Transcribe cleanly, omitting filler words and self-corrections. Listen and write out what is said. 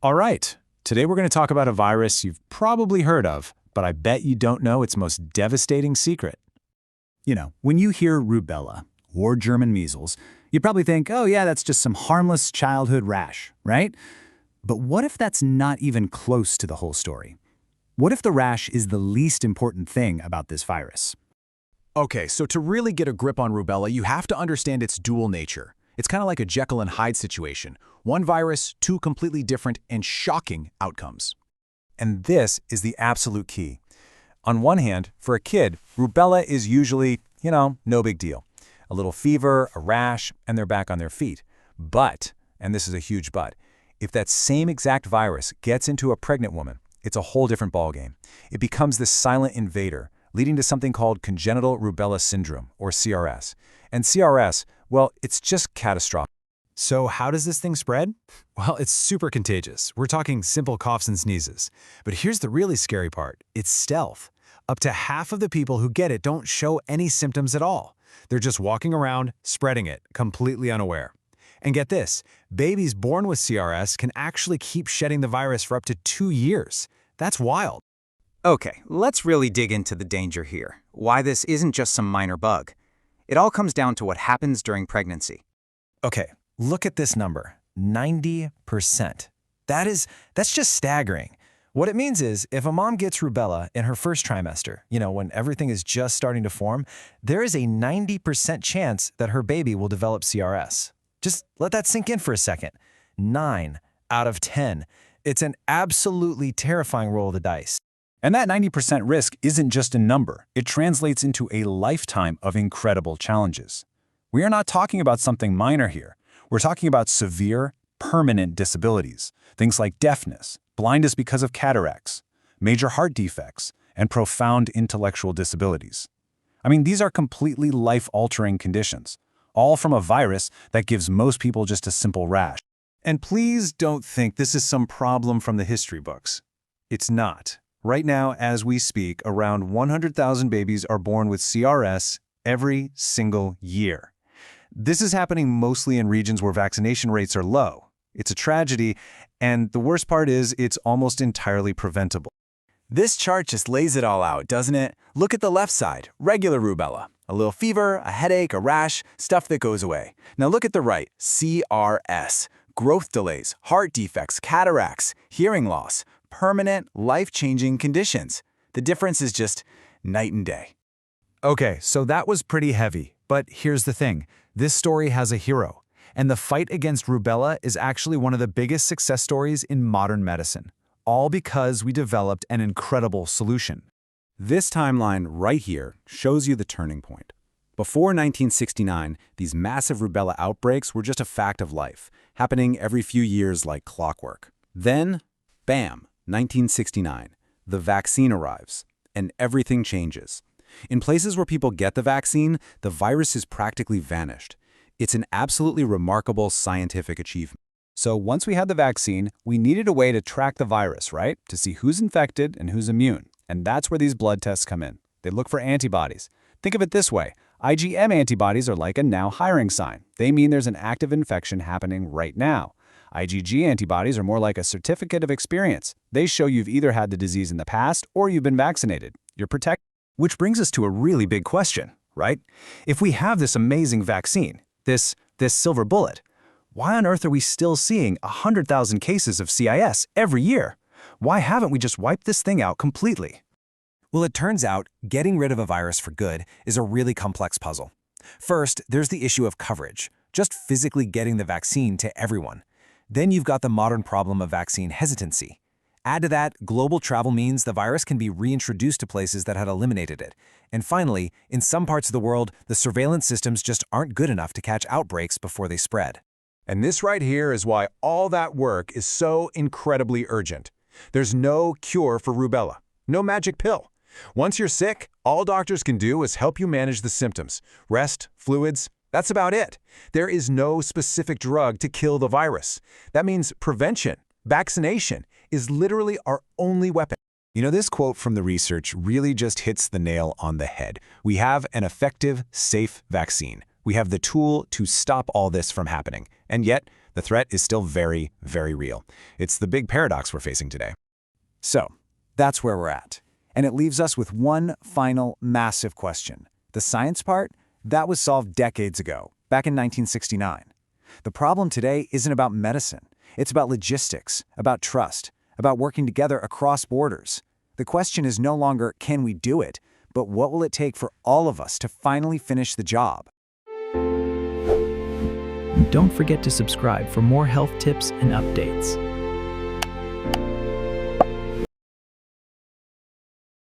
All right, today we're going to talk about a virus you've probably heard of, but I bet you don't know its most devastating secret. When you hear rubella or German measles, you probably think, oh yeah, that's just some harmless childhood rash, right? But what if that's not even close to the whole story? What if the rash is the least important thing about this virus? Okay, so to really get a grip on rubella, you have to understand its dual nature. It's kind of like a Jekyll and Hyde situation. One virus, two completely different and shocking outcomes. And this is the absolute key. On one hand, for a kid, rubella is usually, no big deal. A little fever, a rash, and they're back on their feet. But, and this is a huge but, if that same exact virus gets into a pregnant woman, it's a whole different ballgame. It becomes this silent invader, leading to something called Congenital Rubella Syndrome, or CRS. And CRS, well, it's just catastrophic. So how does this thing spread? Well, it's super contagious. We're talking simple coughs and sneezes. But here's the really scary part. It's stealth. Up to half of the people who get it don't show any symptoms at all. They're just walking around, spreading it, completely unaware. And get this, babies born with CRS can actually keep shedding the virus for up to 2 years. That's wild. Okay, let's really dig into the danger here. Why this isn't just some minor bug. It all comes down to what happens during pregnancy. Okay, look at this number, 90%. That's just staggering. What it means is, if a mom gets rubella in her first trimester, when everything is just starting to form, there is a 90% chance that her baby will develop CRS. Just let that sink in for a second. 9 out of 10. It's an absolutely terrifying roll of the dice. And that 90% risk isn't just a number. It translates into a lifetime of incredible challenges. We are not talking about something minor here. We're talking about severe, permanent disabilities. Things like deafness, blindness because of cataracts, major heart defects, and profound intellectual disabilities. These are completely life-altering conditions, all from a virus that gives most people just a simple rash. And please don't think this is some problem from the history books. It's not. Right now, as we speak, around 100,000 babies are born with CRS every single year. This is happening mostly in regions where vaccination rates are low. It's a tragedy, and the worst part is it's almost entirely preventable. This chart just lays it all out, doesn't it? Look at the left side, regular rubella. A little fever, a headache, a rash, stuff that goes away. Now look at the right, CRS. Growth delays, heart defects, cataracts, hearing loss, permanent, life-changing conditions. The difference is just night and day. Okay, so that was pretty heavy, but here's the thing. This story has a hero, and the fight against rubella is actually one of the biggest success stories in modern medicine, all because we developed an incredible solution. This timeline right here shows you the turning point. Before 1969, these massive rubella outbreaks were just a fact of life, happening every few years like clockwork. Then, bam, 1969, the vaccine arrives, and everything changes. In places where people get the vaccine, the virus has practically vanished. It's an absolutely remarkable scientific achievement. So once we had the vaccine, we needed a way to track the virus, right? To see who's infected and who's immune. And that's where these blood tests come in. They look for antibodies. Think of it this way. IgM antibodies are like a now hiring sign. They mean there's an active infection happening right now. IgG antibodies are more like a certificate of experience. They show you've either had the disease in the past or you've been vaccinated. You're protected. Which brings us to a really big question, right? If we have this amazing vaccine, this silver bullet, why on earth are we still seeing 100,000 cases of CIS every year? Why haven't we just wiped this thing out completely? Well, it turns out getting rid of a virus for good is a really complex puzzle. First, there's the issue of coverage, just physically getting the vaccine to everyone. Then you've got the modern problem of vaccine hesitancy. Add to that, global travel means the virus can be reintroduced to places that had eliminated it. And finally, in some parts of the world, the surveillance systems just aren't good enough to catch outbreaks before they spread. And this right here is why all that work is so incredibly urgent. There's no cure for rubella, no magic pill. Once you're sick, all doctors can do is help you manage the symptoms. Rest, fluids, that's about it. There is no specific drug to kill the virus. That means prevention, vaccination, is literally our only weapon. This quote from the research really just hits the nail on the head. We have an effective, safe vaccine. We have the tool to stop all this from happening, and yet the threat is still very, very real. It's the big paradox we're facing today. So, that's where we're at. And it leaves us with one final massive question. The science part? That was solved decades ago, back in 1969. The problem today isn't about medicine. It's about logistics, about trust, about working together across borders. The question is no longer, can we do it, but what will it take for all of us to finally finish the job? Don't forget to subscribe for more health tips and updates.